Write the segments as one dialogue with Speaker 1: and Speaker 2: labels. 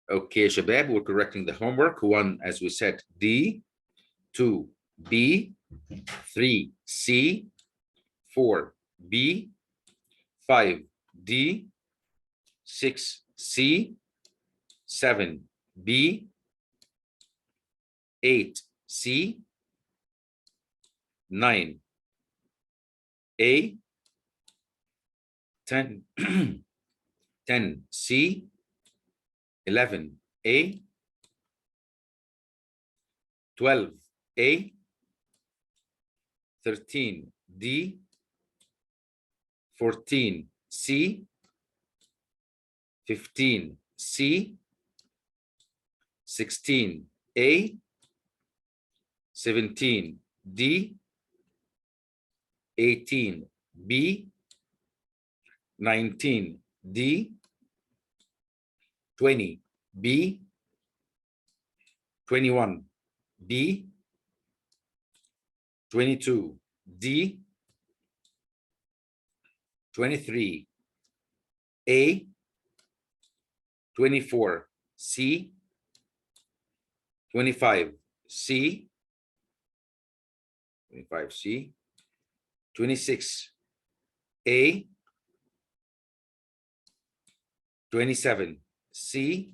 Speaker 1: Okay, Shabab, we're correcting the homework. 1, as we said, D. 2, B. 3, C. 4, B. 5, D. 6, C. 7, B. 8, C. 9, A. 10, 10, C. 11, A. 12, A. 13, D. 14, C. 15, C. 16, A. 17, D. 18, B. 19, D. 20, B. 21, B. 22, D. 23, A. 24, C. 25, C. 25, C. 26, A. 27, C.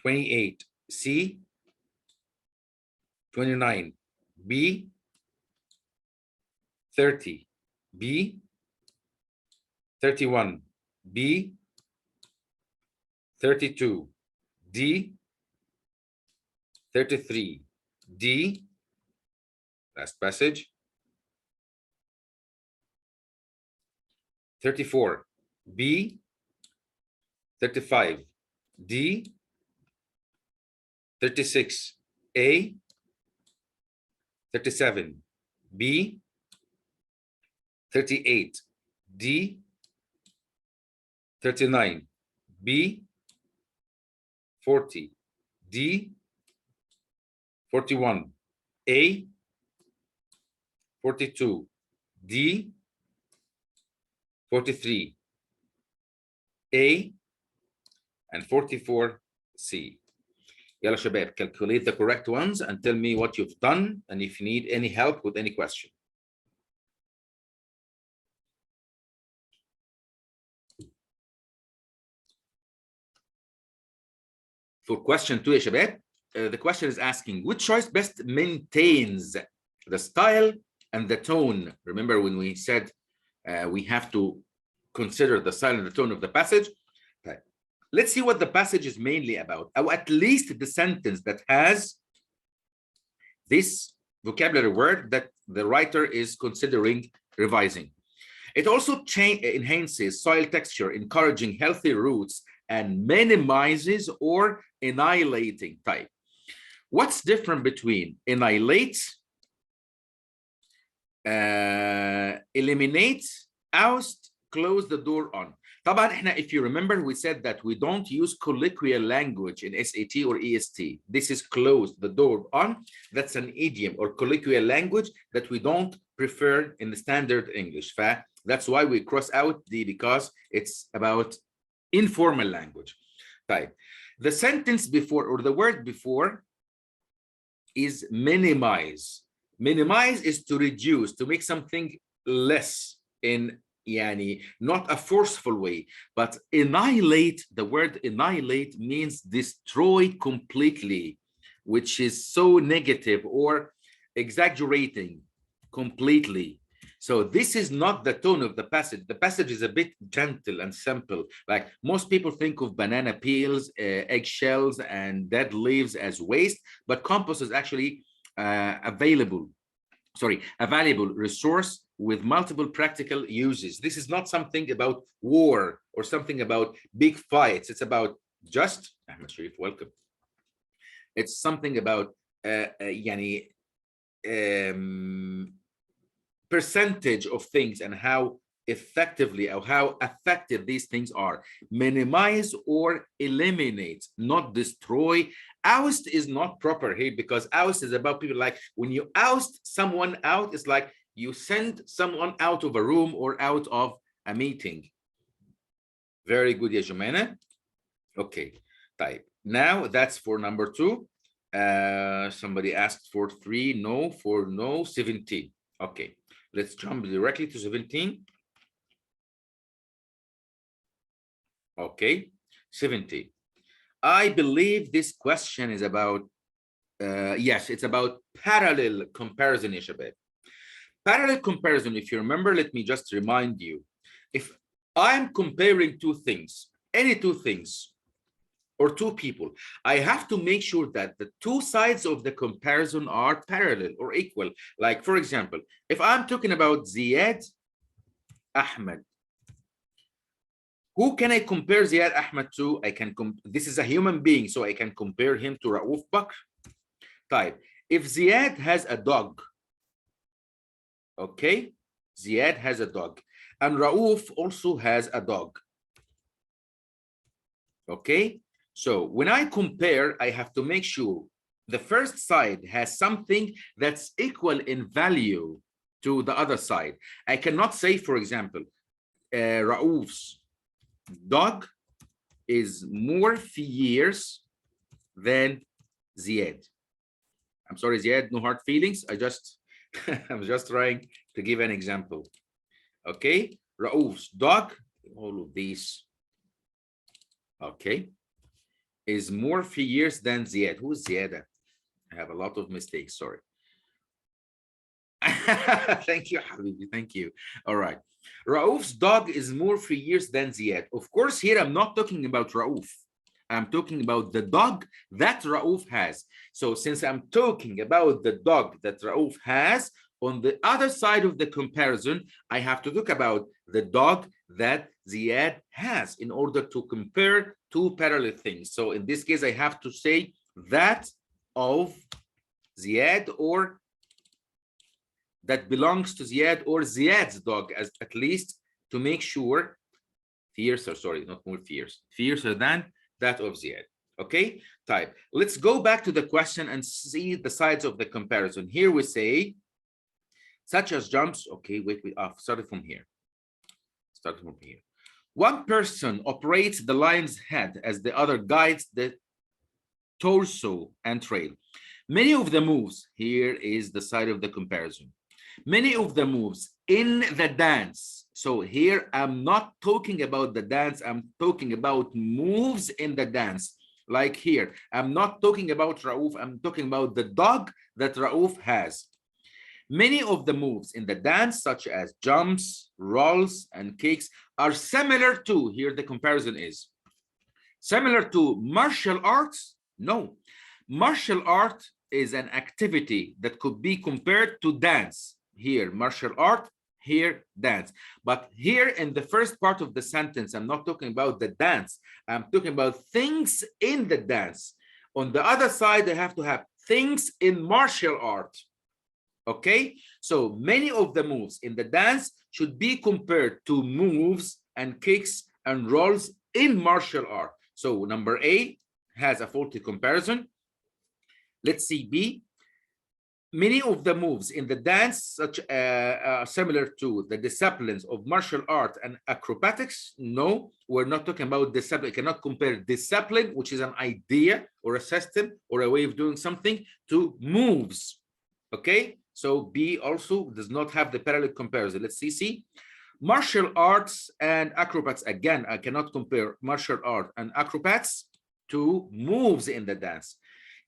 Speaker 1: 28, C. 29, B. 30, B. 31, B. 32, D. 33, D. Last passage. 34, B. 35, D. 36, A. 37, B. 38, D. 39, B. 40, D. 41, A. 42, D. 43, A. and 44, C. يلا شباب, calculate the correct ones and tell me what you've done and if you need any help with any question. For question 2, يا شباب, the question is asking which choice best maintains the style and the tone. Remember when we said we have to consider the style and the tone of the passage. Okay. Let's see what the passage is mainly about, or at least the sentence that has this vocabulary word that the writer is considering revising. It also enhances soil texture, encouraging healthy roots, and minimizes or annihilating type. What's different between annihilate, eliminate, oust, close the door on? طبعا احنا, if you remember, we said that we don't use colloquial language in SAT or EST. This is close the door on. That's an idiom or colloquial language that we don't prefer in the standard English. That's why we cross out the, because it's about informal language. Right. The sentence before, or the word before, is minimize. Minimize is to reduce, to make something less in yani, not a forceful way, but annihilate. The word annihilate means destroy completely, which is so negative, or exaggerating completely. So this is not the tone of the passage. The passage is a bit gentle and simple. Like most people think of banana peels, eggshells, and dead leaves as waste, but compost is actually a valuable resource with multiple practical uses. This is not something about war or something about big fights. It's about just, Ahmed Sharif, welcome. It's something about percentage of things and how effectively or how effective these things are. Minimize or eliminate, not destroy. Oust is not proper here, because oust is about people. Like when you oust someone out, it's like you send someone out of a room or out of a meeting. Very good, ya Jumana. Okay, type. Now that's for number 2. Somebody asked for 3, no, for no, 17. Okay, let's jump directly to 17. Okay, 17. I believe this question is about, yes, it's about parallel comparison, ya shabab. Parallel comparison, if you remember, let me just remind you. If I'm comparing two things, any two things, or two people, I have to make sure that the two sides of the comparison are parallel or equal. Like, for example, if I'm talking about Ziad Ahmed, who can I compare Ziad Ahmed to? This is a human being, so I can compare him to Raouf Bakr. Type. If Ziad has a dog, okay, Ziad has a dog, and Raouf also has a dog. Okay, so when I compare, I have to make sure the first side has something that's equal in value to the other side. I cannot say, for example, Raouf's dog is more fierce than Ziad. I'm sorry, Ziad, no hard feelings. I'm just trying to give an example. Okay, Raouf's dog, all of these, okay, is more fierce than Ziad. Who's Ziad? I have a lot of mistakes, sorry. Thank you, Habibi, thank you. All right. Raouf's dog is more fierce than Ziad. Of course, here I'm not talking about Raouf. I'm talking about the dog that Raouf has. So since I'm talking about the dog that Raouf has, on the other side of the comparison, I have to talk about the dog that Ziad has in order to compare two parallel things. So in this case, I have to say that of Ziad, or that belongs to Ziad, or Ziad's dog, as at least to make sure fiercer, sorry, not more fierce, fiercer than that of Ziad. Okay, type. Let's go back to the question and see the sides of the comparison. Here we say, such as jumps. Okay, wait, we started from here. Started from here. One person operates the lion's head as the other guides the torso and trail. Many of the moves, here is the side of the comparison. Many of the moves in the dance. So here I'm not talking about the dance, I'm talking about moves in the dance. Like here, I'm not talking about Raouf, I'm talking about the dog that Raouf has. Many of the moves in the dance, such as jumps, rolls, and kicks, are similar to, here the comparison is, similar to martial arts? No. Martial art is an activity that could be compared to dance. Here, martial art, here, dance. But here in the first part of the sentence, I'm not talking about the dance. I'm talking about things in the dance. On the other side, I have to have things in martial art. Okay, so many of the moves in the dance should be compared to moves and kicks and rolls in martial art. So number A has a faulty comparison. Let's see B. Many of the moves in the dance such similar to the disciplines of martial art and acrobatics. No, we're not talking about discipline. You cannot compare discipline, which is an idea or a system or a way of doing something, to moves. Okay, so B also does not have the parallel comparison. Let's see C. Martial arts and acrobats. Again, I cannot compare martial art and acrobats to moves in the dance.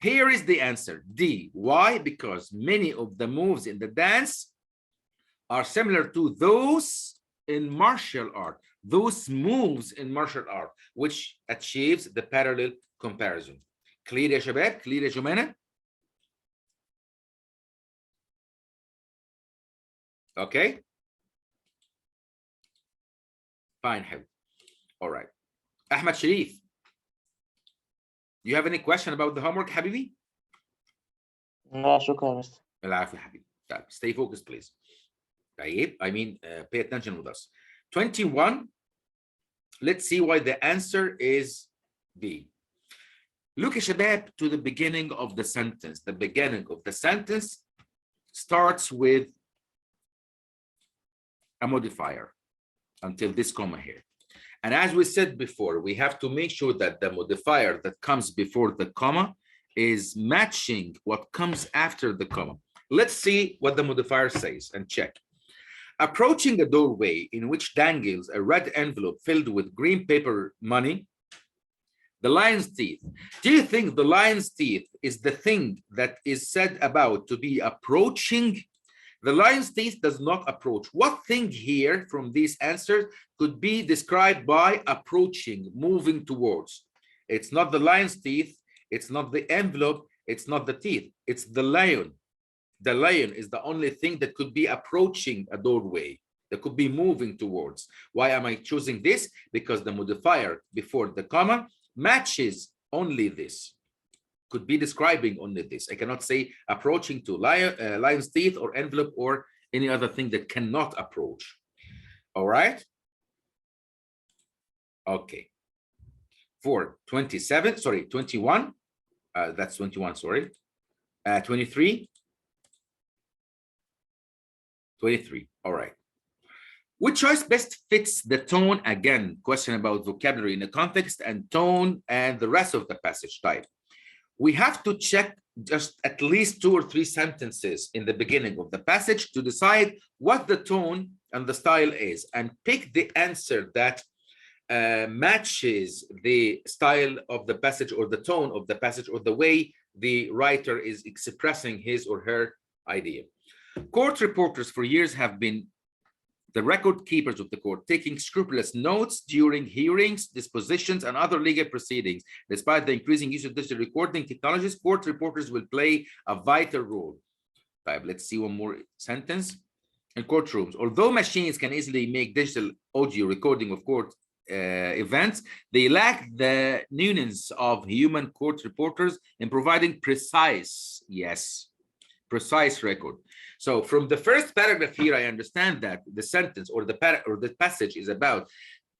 Speaker 1: Here is the answer, D. Why? Because many of the moves in the dance are similar to those in martial art, those moves in martial art, which achieves the parallel comparison. Clear يا شباب? Clear يا جمانة? Okay. Fine, حلو. All right. Ahmed Sharif, do you have any question about the homework, حبيبي?
Speaker 2: لا شكرا مستر.
Speaker 1: العفو يا حبيبي. Stay focused, please. طيب, I mean, pay attention with us. 21. Let's see why the answer is B. Look, يا شباب, to the beginning of the sentence. The beginning of the sentence starts with a modifier until this comma here. And as we said before, we have to make sure that the modifier that comes before the comma is matching what comes after the comma. Let's see what the modifier says and check. Approaching a doorway in which dangles a red envelope filled with green paper money, the lion's teeth. Do you think the lion's teeth is the thing that is said about to be approaching? The lion's teeth does not approach. What thing here from these answers could be described by approaching, moving towards? It's not the lion's teeth. It's not the envelope. It's not the teeth. It's the lion. The lion is the only thing that could be approaching a doorway, that could be moving towards. Why am I choosing this? Because the modifier before the comma matches only this, could be describing only this. I cannot say approaching to lion's teeth or envelope or any other thing that cannot approach. All right. Okay. For 27, sorry, 21. That's 21, sorry. 23. 23. All right. Which choice best fits the tone? Again, question about vocabulary in the context and tone and the rest of the passage type. We have to check just at least 2 or 3 sentences in the beginning of the passage to decide what the tone and the style is and pick the answer that matches the style of the passage or the tone of the passage or the way the writer is expressing his or her idea. Court reporters for years have been the record keepers of the court, taking scrupulous notes during hearings, dispositions, and other legal proceedings. Despite the increasing use of digital recording technologies, court reporters will play a vital role. Right, let's see one more sentence. In courtrooms, although machines can easily make digital audio recording of court events, they lack the nuance of human court reporters in providing precise, yes, precise record. So from the first paragraph here, I understand that the sentence or the passage is about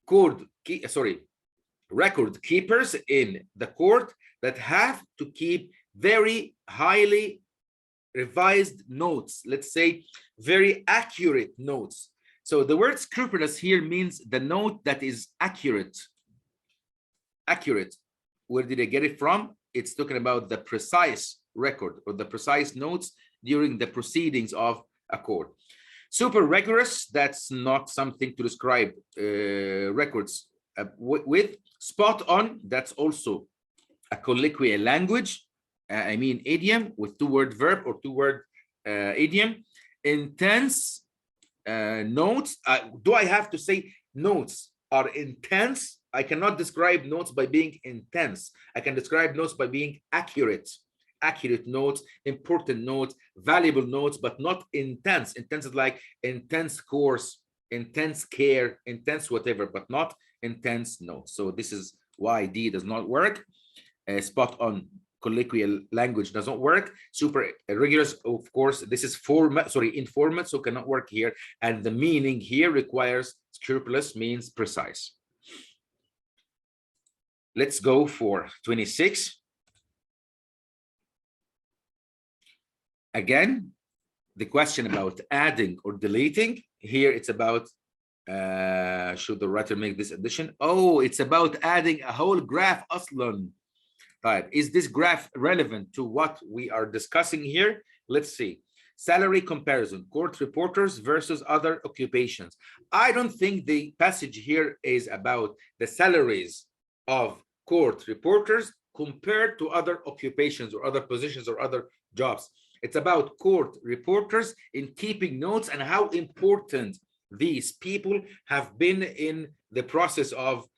Speaker 1: record keepers in the court that have to keep very highly revised notes, let's say very accurate notes. So the word scrupulous here means the note that is accurate. Accurate. Where did I get it from? It's talking about the precise record or the precise notes during the proceedings of a court. Super rigorous, that's not something to describe records with. Spot on, that's also a colloquial language. I mean idiom with 2-word verb or 2-word idiom. Intense notes. Do I have to say notes are intense? I cannot describe notes by being intense. I can describe notes by being accurate. Accurate notes, important notes, valuable notes, but not intense. Intense is like intense course, intense care, intense whatever, but not intense notes. So this is why D does not work. Spot on colloquial language doesn't work. Super rigorous, of course, this is informal, so cannot work here. And the meaning here requires scrupulous means precise. Let's go for 26. Again, the question about adding or deleting. Here it's about, should the writer make this addition? Oh, it's about adding a whole graph aslan. Right, is this graph relevant to what we are discussing here? Let's see. Salary comparison, court reporters versus other occupations. I don't think the passage here is about the salaries of court reporters compared to other occupations or other positions or other jobs. It's about court reporters in keeping notes and how important these people have been in the process of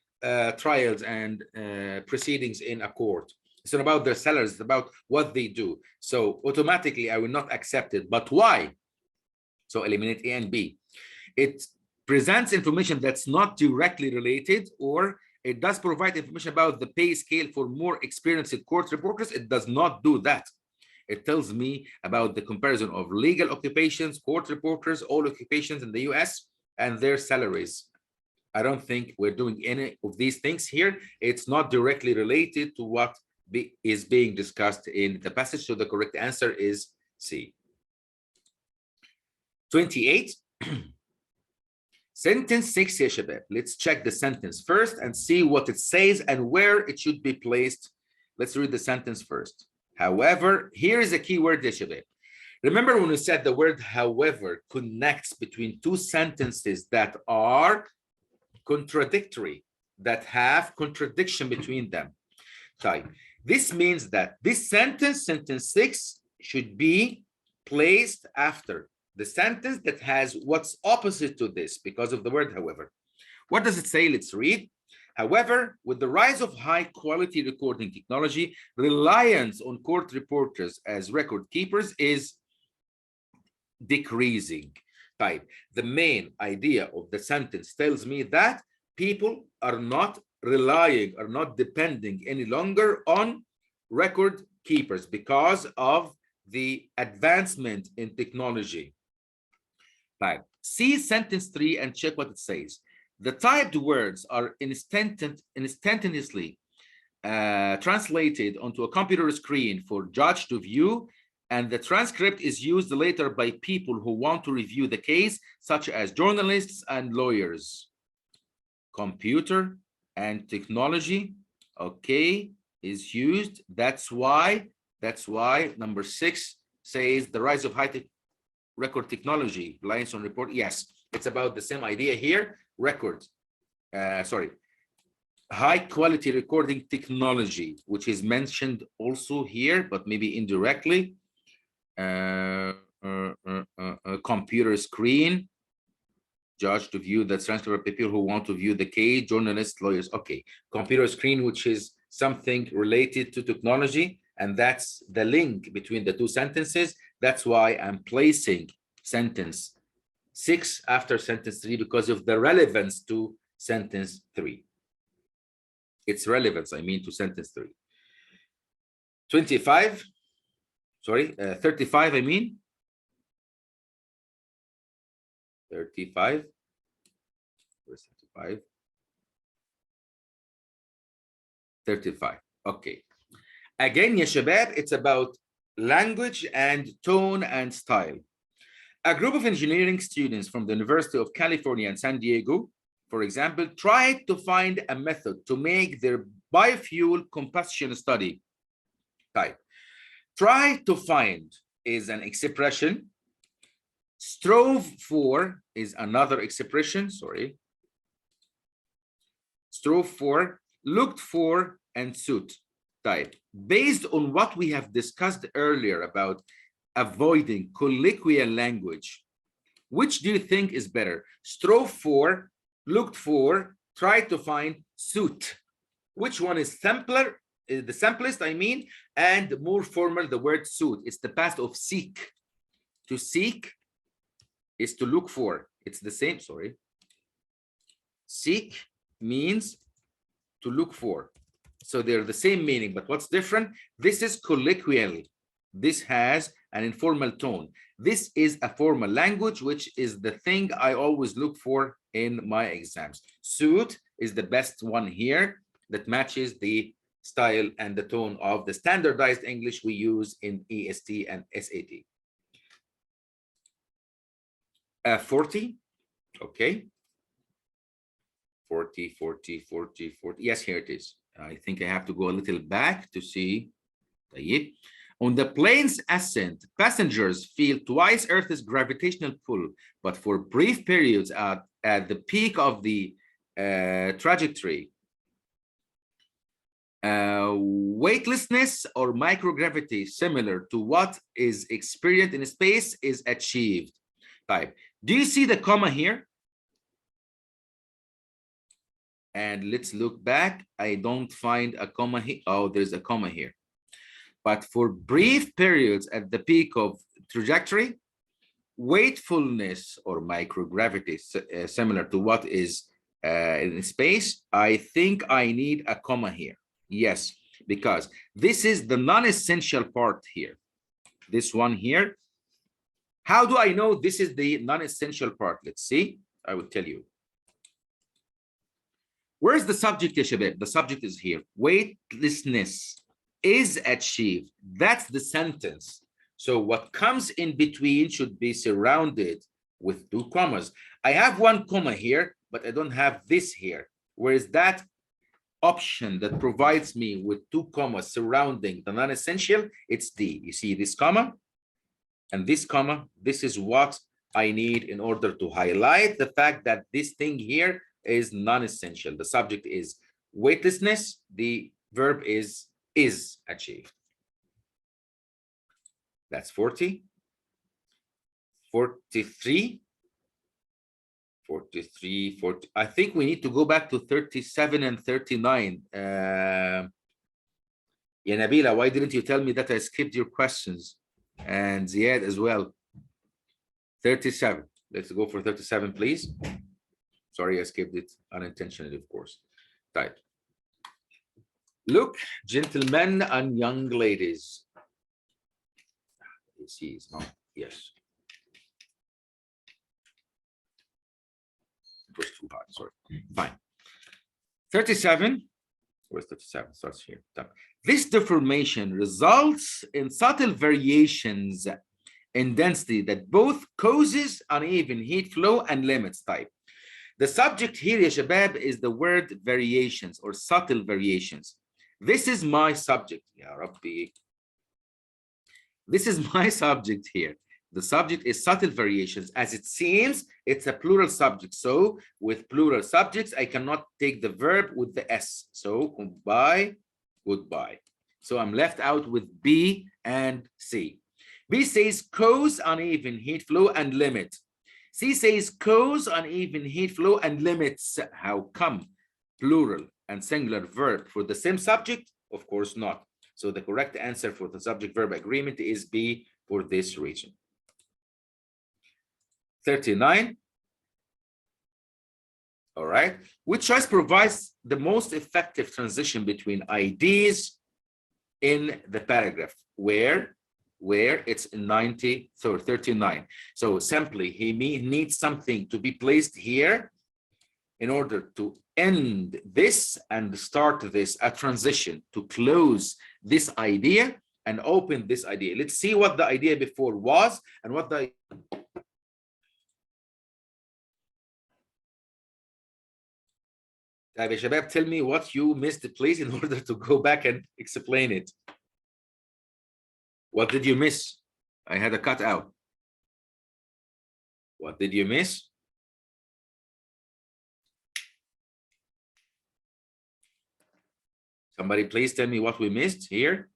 Speaker 1: trials and proceedings in a court. It's not about their salaries, it's about what they do. So automatically I will not accept it. But why? So eliminate A and B. It presents information that's not directly related, or it does provide information about the pay scale for more experienced court reporters. It does not do that. It tells me about the comparison of legal occupations, court reporters, all occupations in the US, and their salaries. I don't think we're doing any of these things here. It's not directly related to what is being discussed in the passage. So the correct answer is C. 28. Sentence 6 يا شباب. Let's check the sentence first and see what it says and where it should be placed. Let's read the sentence first. However, here is a key word يا شباب. Remember when we said the word however connects between two sentences that are contradictory, that have contradiction between them. طيب. This means that this sentence, sentence 6, should be placed after the sentence that has what's opposite to this because of the word however. What does it say? Let's read. However, with the rise of high quality recording technology, reliance on court reporters as record keepers is decreasing. Type. The main idea of the sentence tells me that people are not relying, are not depending any longer on record keepers because of the advancement in technology. Type. See sentence 3 and check what it says. The typed words are instantaneously translated onto a computer screen for judge to view, and the transcript is used later by people who want to review the case, such as journalists and lawyers. Computer and technology, okay, is used. That's why number 6 says the rise of high-tech record technology, reliance on report. Yes, it's about the same idea here. High quality recording technology, which is mentioned also here, but maybe indirectly. Computer screen, judge to view the transcript of people who want to view the case, journalists, lawyers. Okay, computer screen, which is something related to technology, and that's the link between the two sentences. That's why I'm placing sentence 6 after sentence 3 because of the relevance to sentence 3. Its relevance, I mean, to sentence 3. 35, sorry, 35, I mean. 35. Where's 35? 35. Okay. Again, ya shabab, it's about language and tone and style. A group of engineering students from the University of California in San Diego, for example, tried to find a method to make their biofuel combustion study. Type. Try to find is an expression. Strove for is another expression, sorry. Strove for, looked for, and suit. Type. Based on what we have discussed earlier about avoiding colloquial language, which do you think is better? Strove for, looked for, try to find, suit. Which one is simpler? The simplest, I mean, and more formal, the word suit. It's the past of seek. To seek is to look for. It's the same, sorry. Seek means to look for. So they're the same meaning, but what's different? This is colloquial. This has an informal tone. This is a formal language, which is the thing I always look for in my exams. Suit is the best one here that matches the style and the tone of the standardized English we use in EST and SAT. 40, okay. 40. Yes, here it is. I think I have to go a little back to see. On the plane's ascent, passengers feel twice Earth's gravitational pull, but for brief periods at the peak of the trajectory. Weightlessness or microgravity similar to what is experienced in space is achieved. Type. Do you see the comma here? And let's look back. I don't find a comma here. Oh, there's a comma here. But for brief periods at the peak of trajectory, weightfulness or microgravity similar to what is in space, I think I need a comma here. Yes, because this is the non-essential part here. This one here. How do I know this is the non-essential part? Let's see. I will tell you. Where's the subject, ya shabab? The subject is here. Weightlessness is achieved. That's the sentence. So what comes in between should be surrounded with two commas. I have one comma here, but I don't have this here. Where is that option that provides me with 2 commas surrounding the non-essential? It's D. You see this comma and this comma. This is what I need in order to highlight the fact that this thing here is non-essential. The subject is weightlessness. The verb is achieved. That's 40. 43. 43, 40. I think we need to go back to 37 and 39. Yeah, Nabila, why didn't you tell me that I skipped your questions? And Ziad as well. 37. Let's go for 37, please. Sorry, I skipped it unintentionally, of course. Right. Look, gentlemen and young ladies. Yes. It was too hard, sorry. Fine. 37. Where's 37? Starts here. This deformation results in subtle variations in density that both causes uneven heat flow and limits type. The subject here, ya shabab, is the word variations or subtle variations. This is my subject. Ya Rabbi. This is my subject here. The subject is subtle variations. As it seems, it's a plural subject. So with plural subjects, I cannot take the verb with the S. So goodbye, goodbye. So I'm left out with B and C. B says cause uneven heat flow and limit. C says cause uneven heat flow and limits. How come? Plural and singular verb for the same subject? Of course not. So the correct answer for the subject-verb agreement is B for this region. 39. All right. Which choice provides the most effective transition between IDs in the paragraph? Where it's 90 or 39. So simply he needs something to be placed here in order to end this and start this, a transition to close this idea and open this idea. Let's see what the idea before was and what the Shabab, tell me what you missed, please, in order to go back and explain it. What did you miss? I had a cutout. What did you miss? Somebody please tell me what we missed here.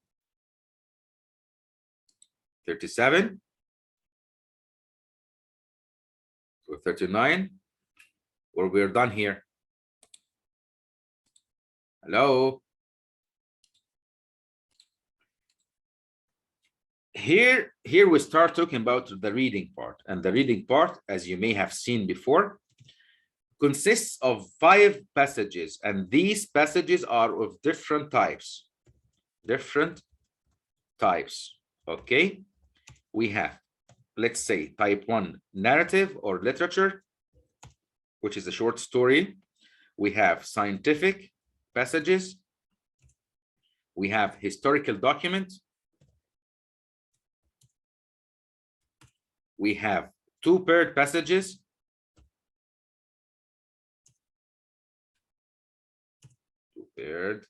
Speaker 1: 37 or 39, or we're done here. Hello. Here we start talking about the reading part, and the reading part, as you may have seen before, consists of 5 passages, and these passages are of different types. Okay, we have, let's say, type 1 narrative or literature, which is a short story. We have scientific passages. We have historical document. We have 2-paired passages. Paired.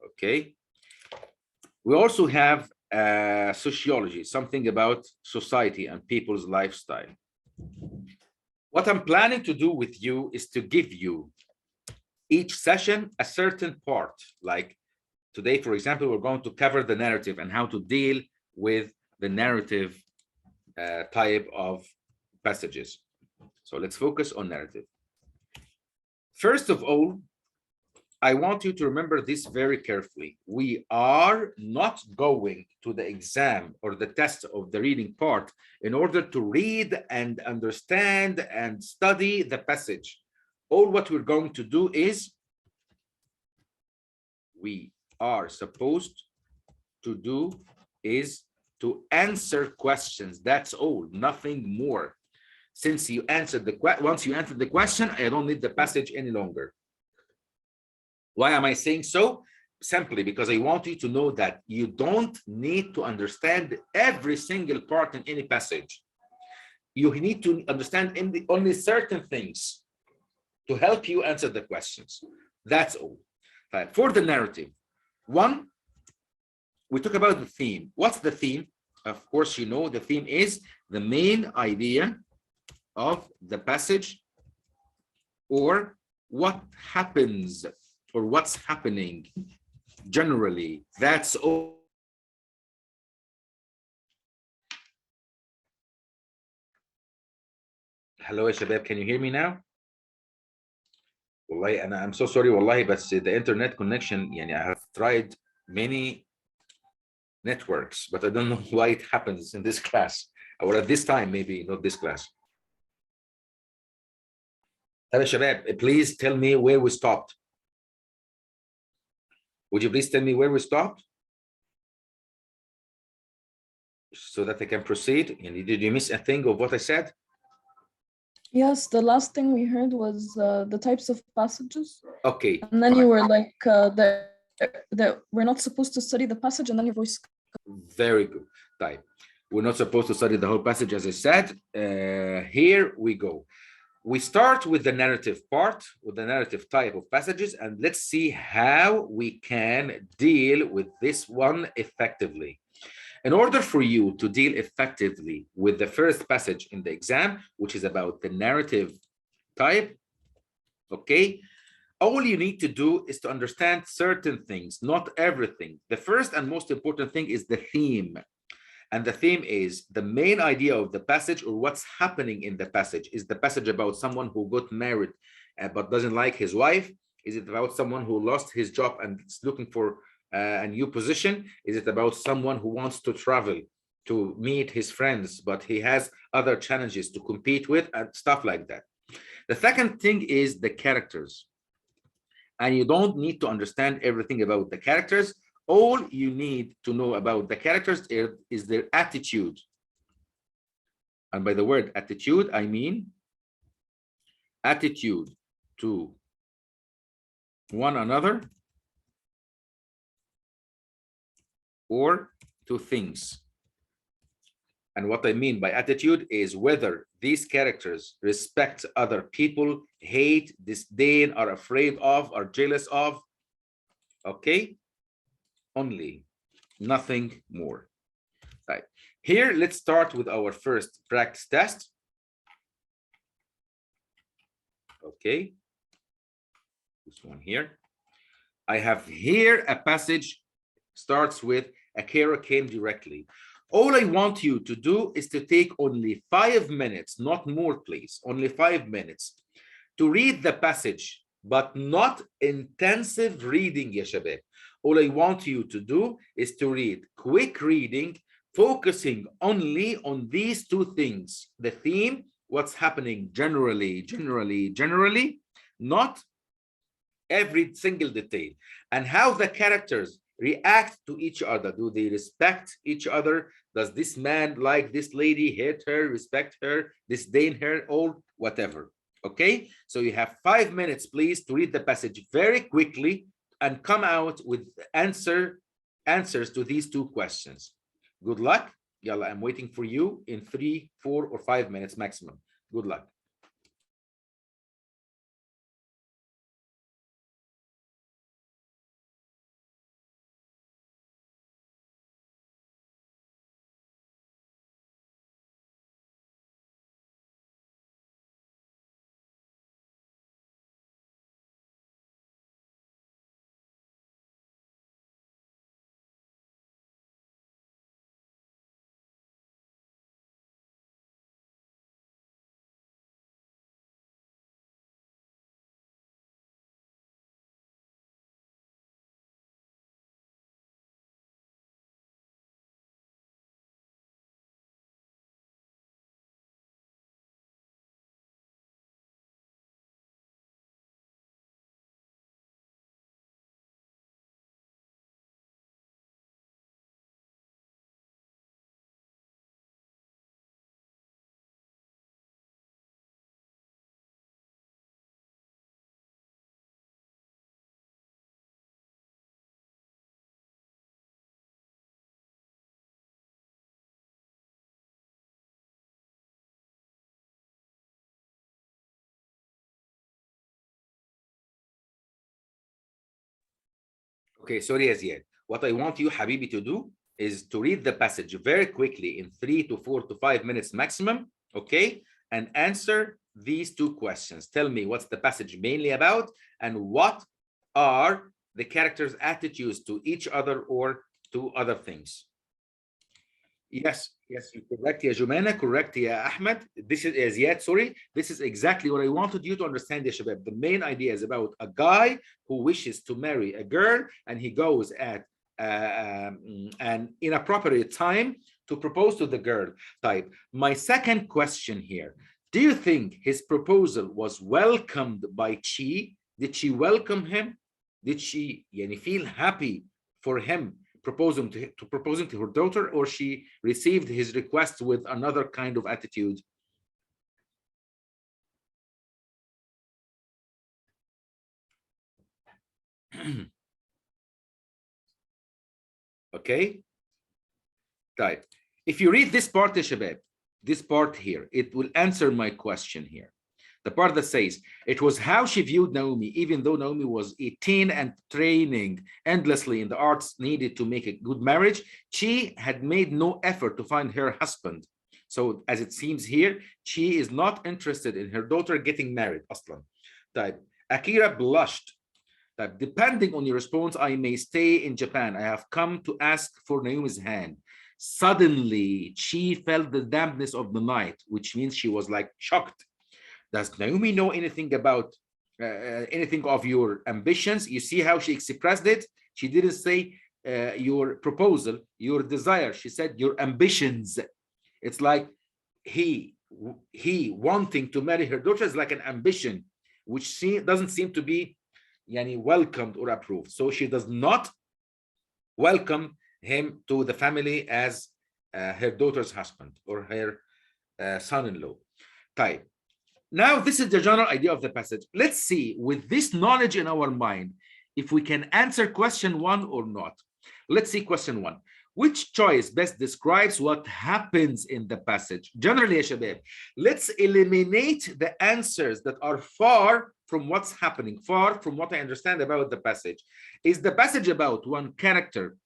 Speaker 1: Okay. We also have sociology, something about society and people's lifestyle. What I'm planning to do with you is to give you each session a certain part. Like today, for example, we're going to cover the narrative and how to deal with the narrative type of passages. So let's focus on narrative. First of all, I want you to remember this very carefully. We are not going to the exam or the test of the reading part in order to read and understand and study the passage. All what we're going to do is we are supposed to do is to answer questions. That's all, nothing more. Since you answered the question, once you answered the question, I don't need the passage any longer. Why am I saying so? Simply because I want you to know that you don't need to understand every single part in any passage. You need to understand only certain things to help you answer the questions. That's all. For the narrative, one, we talk about the theme. What's the theme? Of course, you know the theme is the main idea of the passage, or what happens, or what's happening generally. That's all. Hello يا شباب, can you hear me now? والله I'm so sorry والله, بس the internet connection, يعني I have tried many networks, but I don't know why it happens in this class, or at this time, maybe not this class. طيب يا شباب, please tell me where we stopped. Would you please tell me where we stopped, so that I can proceed? And did you miss a thing of what I said?
Speaker 3: Yes, the last thing we heard was the types of passages.
Speaker 1: Okay.
Speaker 3: And then you were like, that we're not supposed to study the passage, and then your voice.
Speaker 1: Very good. Type. We're not supposed to study the whole passage, as I said. Here we go. We start with the narrative part, with the narrative type of passages, and let's see how we can deal with this one effectively. In order for you to deal effectively with the first passage in the exam, which is about the narrative type, okay, all you need to do is to understand certain things, not everything. The first and most important thing is the theme. And the theme is the main idea of the passage, or what's happening in the passage. Is the passage about someone who got married but doesn't like his wife? Is it about someone who lost his job and is looking for a new position? Is it about someone who wants to travel to meet his friends, but he has other challenges to compete with, and stuff like that? The second thing is the characters. And you don't need to understand everything about the characters. All you need to know about the characters is their attitude. And by the word attitude, I mean attitude to one another or to things. And what I mean by attitude is whether these characters respect other people, hate, disdain, are afraid of, are jealous of. Okay? Only, nothing more. Right. Here, let's start with our first practice test. Okay. This one here. I have here a passage starts with a carer came directly. All I want you to do is to take only 5 minutes, not more, please, only 5 minutes to read the passage, but not intensive reading, ya shabab. All I want you to do is to read quick reading, focusing only on these two things: the theme, what's happening generally, not every single detail, and how the characters react to each other. Do they respect each other? Does this man like this lady, hate her, respect her, disdain her, or whatever? Okay, so you have 5 minutes, please, to read the passage very quickly and come out with answers to these two questions. Good luck. Yalla, I'm waiting for you in 3, 4, or 5 minutes maximum. Good luck. Okay, sorry, Aziad. What I want you, Habibi, to do is to read the passage very quickly in 3 to 4 to 5 minutes maximum, okay? And answer these two questions. Tell me what's the passage mainly about and what are the characters' attitudes to each other or to other things. Yes, yes, you're correct, ya Jumana, correct, ya Ahmed. This is Aziad, sorry. This is exactly what I wanted you to understand, ya Shabab. The main idea is about a guy who wishes to marry a girl and he goes at an inappropriate time to propose to the girl type. My second question here, do you think his proposal was welcomed by Chi? Did she welcome him? Did she feel happy for him proposing to her daughter, or she received his request with another kind of attitude? Okay, right. If you read this part, Shabab, this part here, it will answer my question here. The part that says, it was how she viewed Naomi, even though Naomi was 18 and training endlessly in the arts needed to make a good marriage, she had made no effort to find her husband. So as it seems here, she is not interested in her daughter getting married. Aslan. Type. Akira blushed. Type. Depending on your response, I may stay in Japan. I have come to ask for Naomi's hand. Suddenly, she felt the dampness of the night, which means she was like shocked. Does Naomi know anything about anything of your ambitions? You see how she expressed it? She didn't say your proposal, your desire. She said your ambitions. It's like he wanting to marry her daughter is like an ambition, which doesn't seem to be welcomed or approved. So she does not welcome him to the family as her daughter's husband or her son-in-law. Type. Now, this is the general idea of the passage. Let's see, with this knowledge in our mind, if we can answer question 1 or not. Let's see question 1. Which choice best describes what happens in the passage? Generally, Shabab, let's eliminate the answers that are far from what's happening, far from what I understand about the passage. Is the passage about one character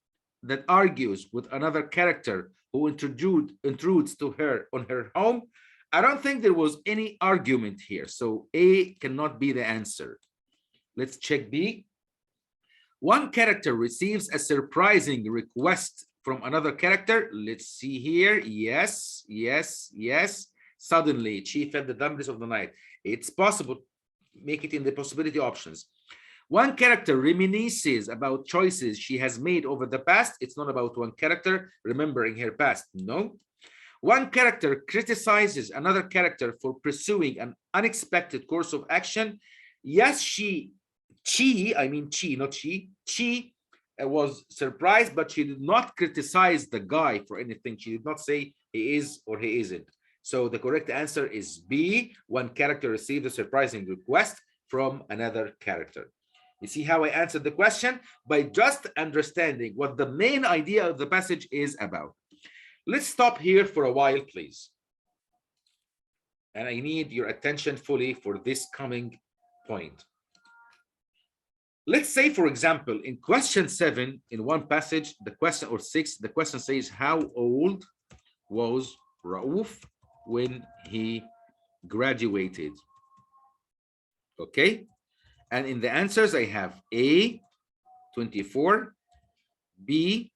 Speaker 1: that argues with another character who intrudes to her on her home? I don't think there was any argument here. So A cannot be the answer. Let's check B. One character receives a surprising request from another character. Let's see here. Yes, yes, yes. Suddenly, she felt the dampness of the night. It's possible. Make it in the possibility options. One character reminisces about choices she has made over the past. It's not about one character remembering her past. No. One character criticizes another character for pursuing an unexpected course of action. Yes, she was surprised, but she did not criticize the guy for anything. She did not say he is or he isn't. So the correct answer is B. One character received a surprising request from another character. You see how I answered the question? By just understanding what the main idea of the passage is about. Let's stop here for a while, please. And I need your attention fully for this coming point. Let's say, for example, in question 7, in one passage, the question, or 6, the question says, how old was Rauf when he graduated? Okay. And in the answers, I have A, 24, B,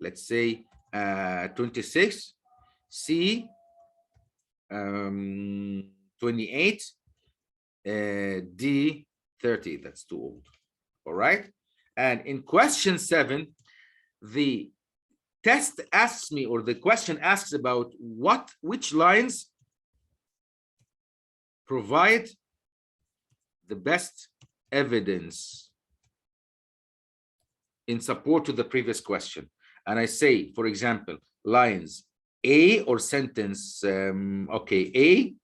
Speaker 1: let's say 26, C, 28, D, 30. That's too old. All right. And in question 7, the test asks me, or the question asks about which lines provide the best evidence in support to the previous question. And I say, for example, lines A or sentence, okay, A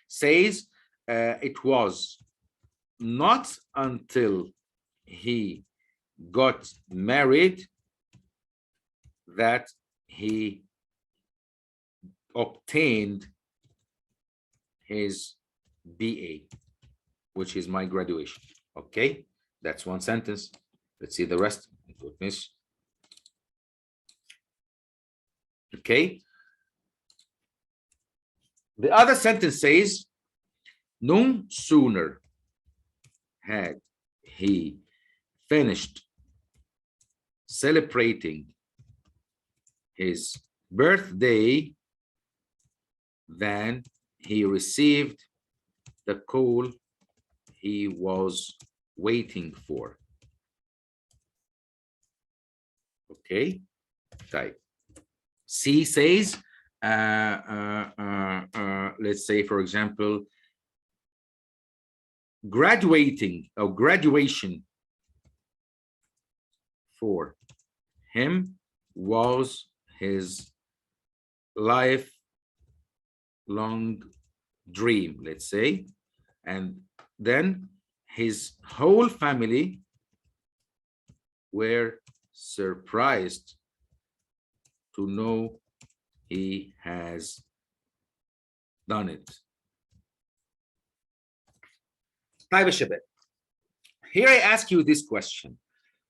Speaker 1: says it was not until he got married that he obtained his BA, which is my graduation. Okay, that's one sentence. Let's see the rest. goodness. Okay. The other sentence says, no sooner had he finished celebrating his birthday than he received the call he was waiting for. Okay, type. C says, let's say, for example, graduating or graduation for him was his lifelong dream, let's say, and then his whole family were surprised to know he has done it. طيب يا شباب, here I ask you this question.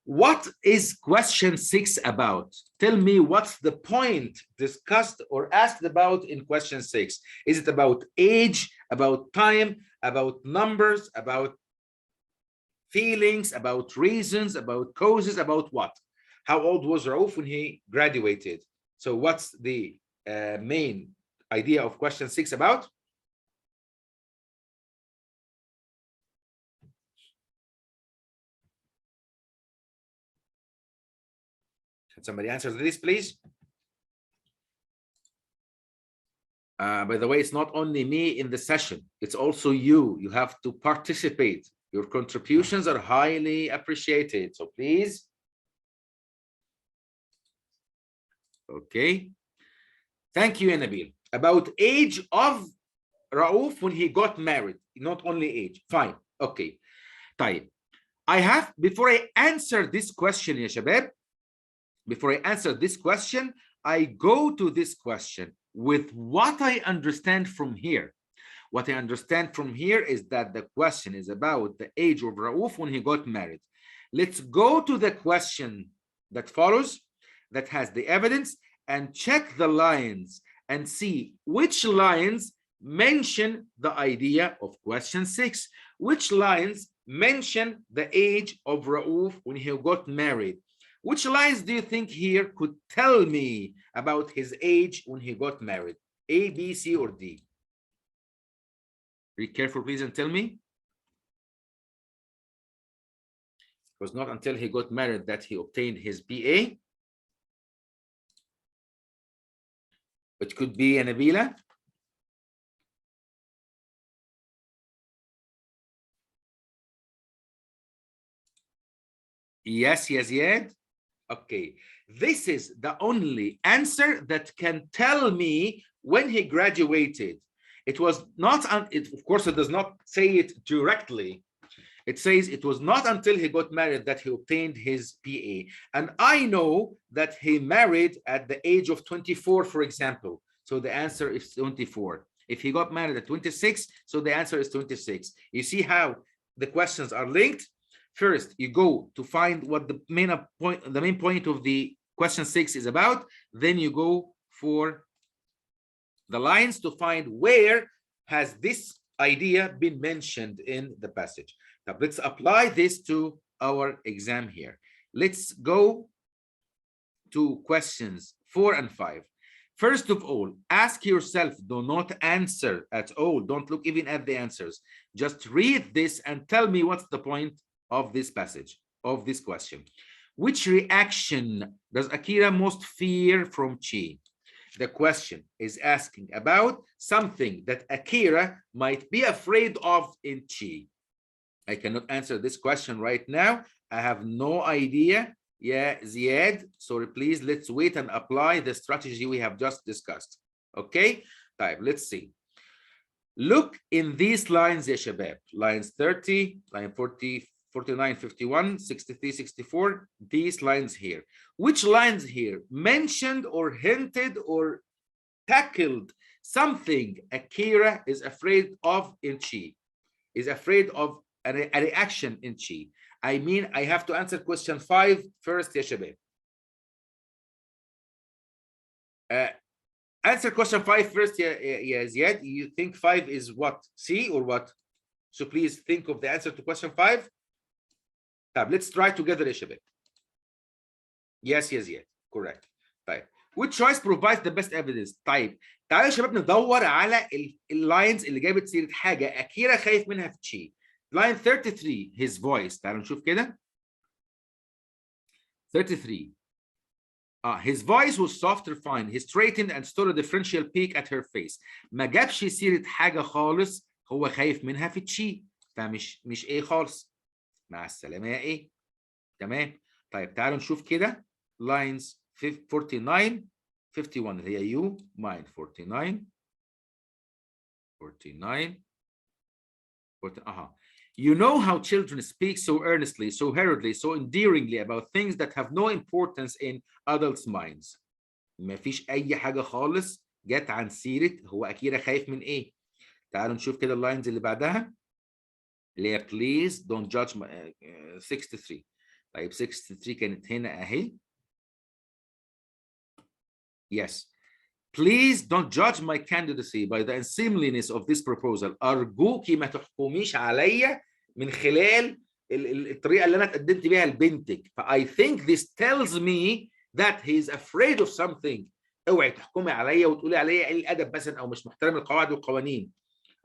Speaker 1: What is question 6 about? Tell me what's the point discussed or asked about in question 6. Is it about age, about time, about numbers, about feelings, about reasons, about causes, about what? How old was Rauf when he graduated? So what's the main idea of question 6 about? Can somebody answer this, please? By the way, it's not only me in the session, it's also you. You have to participate. Your contributions are highly appreciated. So please. Okay. Thank you, Nabil. About age of Rauf when he got married, not only age. Fine. Okay. طيب. I have, before I answer this question, ya shabab, before I answer this question, I go to this question with what I understand from here. What I understand from here is that the question is about the age of Rauf when he got married. Let's go to the question that follows, that has the evidence, and check the lines and see which lines mention the idea of question 6, which lines mention the age of Rauf when he got married. Which lines do you think here could tell me about his age when he got married? A, B, C, or D? Be careful, please, and tell me. It was not until he got married that he obtained his BA. It could be a Nabila. Yes, yes, yes. Okay, this is the only answer that can tell me when he graduated. It was not, of course, it does not say it directly. It says it was not until he got married that he obtained his PA. And I know that he married at the age of 24, for example. So the answer is 24. If he got married at 26, so the answer is 26. You see how the questions are linked? First, you go to find what the main point of the question 6 is about. Then you go for the lines to find where has this idea been mentioned in the passage. Now, let's apply this to our exam here. Let's go to questions 4 and 5. First of all, ask yourself, do not answer at all. Don't look even at the answers. Just read this and tell me what's the point of this passage, of this question. Which reaction does Akira most fear from Chi? The question is asking about something that Akira might be afraid of in Chi. I cannot answer this question right now. I have no idea. Yeah, Ziad. So please, let's wait and apply the strategy we have just discussed. Okay, type. Let's see. Look in these lines, ya shabab. Lines 30, line 40, 49, 51, 63, 64, these lines here. Which lines here mentioned or hinted or tackled something Akira is afraid of in Chi, is afraid of a reaction in Chi? I mean I have to answer question 5 first يا شباب. Answer question 5 first يا زياد. You think 5 is what? C or what? So please think of the answer to question 5. طب let's try together يا شباب. Yes يا زياد. Correct. طيب. Which choice provides the best evidence؟ طيب تعالوا يا شباب ندور على اللاينز اللي جابت سيرة حاجة أكيرا خايف منها في تشي. line 33 his voice. تعالوا نشوف كده. 33 his voice was soft refined. He straightened and stood a differential peak at her face. ما جابش سيرة حاجة خالص هو خايف منها في تشي، فمش ايه خالص. مع السلامة يا ايه. تمام. طيب تعالوا نشوف كده lines 49 51 اللي هي you mine 49 You know how children speak so earnestly, so hurriedly, so endearingly about things that have no importance in adults' minds. ما فيش أي حاجة خالص جت عن سيرة هو أكيرا خايف من إيه. تعالوا نشوف كده اللاينز اللي بعدها اللي هي please don't judge my 63. طيب 63 كانت هنا أهي. Yes. Please don't judge my candidacy by the unseemliness of this proposal. أرجوكي ما تحكميش عليا من خلال الطريقة اللي أنا اتقدمت بيها لبنتك. I think this tells me that he is afraid of something. اوعي تحكمي عليا وتقولي عليا قليل الأدب مثلا أو مش محترم القواعد والقوانين.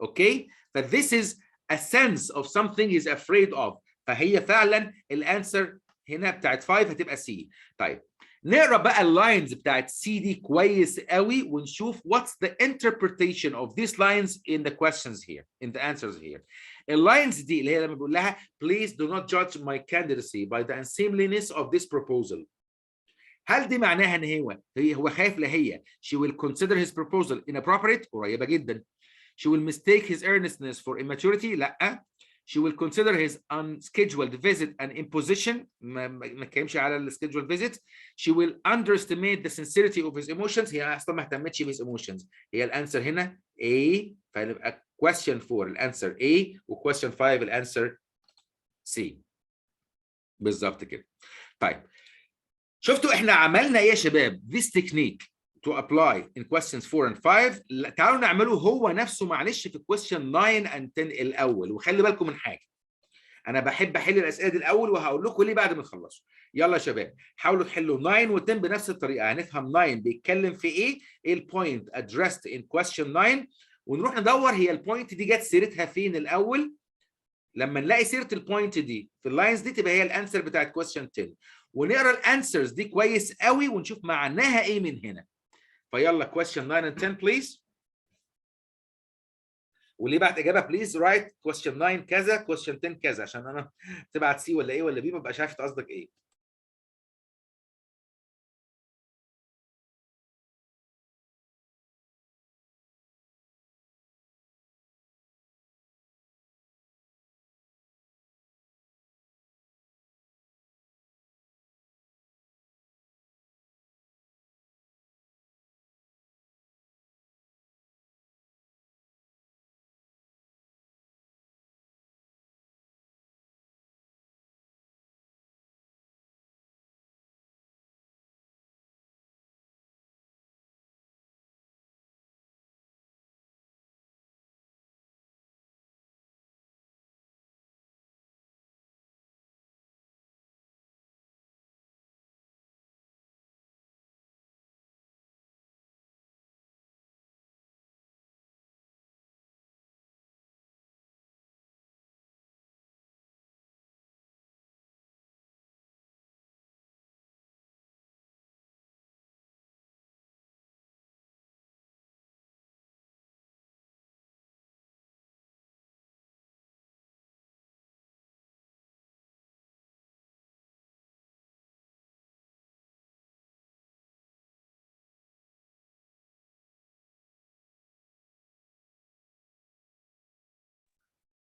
Speaker 1: Okay? But this is a sense of something he's afraid of. فهي فعلا الانسر هنا بتاعت 5 هتبقى C. طيب نقرا بقى اللاينز بتاعت سي دي كويس قوي ونشوف what's the interpretation of these lines in the questions here in the answers here. اللاينز دي اللي هي لما بيقول لها please do not judge my candidacy by the unseemliness of this proposal. هل دي معناها ان هو خايف لهي she will consider his proposal inappropriate؟ قريبه جدا. she will mistake his earnestness for immaturity؟ لا. she will consider his unscheduled visit an imposition. ما كلمش على الscheduled visit. she will underestimate the sincerity of his emotions. هي اصلا ما اهتمتش بhis emotions. هي الانسر هنا A. فهنبقى question 4 الانسر A و question 5 الانسر C. بالظبط كده. طيب شفتوا احنا عملنا ايه يا شباب؟ this technique to apply in questions 4 and 5. تعالوا نعمله هو نفسه معلش في question 9 and 10 الاول. وخلي بالكم من حاجه، انا بحب احل الاسئله دي الاول وهقول لكم ليه بعد ما نخلصوا. يلا يا شباب حاولوا تحلوا 9 و 10 بنفس الطريقه. هنفهم 9 بيتكلم في ايه البوينت addressed in question 9 ونروح ندور هي البوينت دي جت سيرتها فين الاول. لما نلاقي سيره البوينت دي في اللاينز دي تبقى هي الانسر بتاعت question 10 ونقرا الانسرز دي كويس قوي ونشوف معناها ايه من هنا. فيلا question 9 and 10 please. واللي بعت اجابه بليز رايت question 9 كذا question 10 كذا عشان انا تبعت سي ولا ايه ولا بي ما ببقاش عارف قصدك ايه.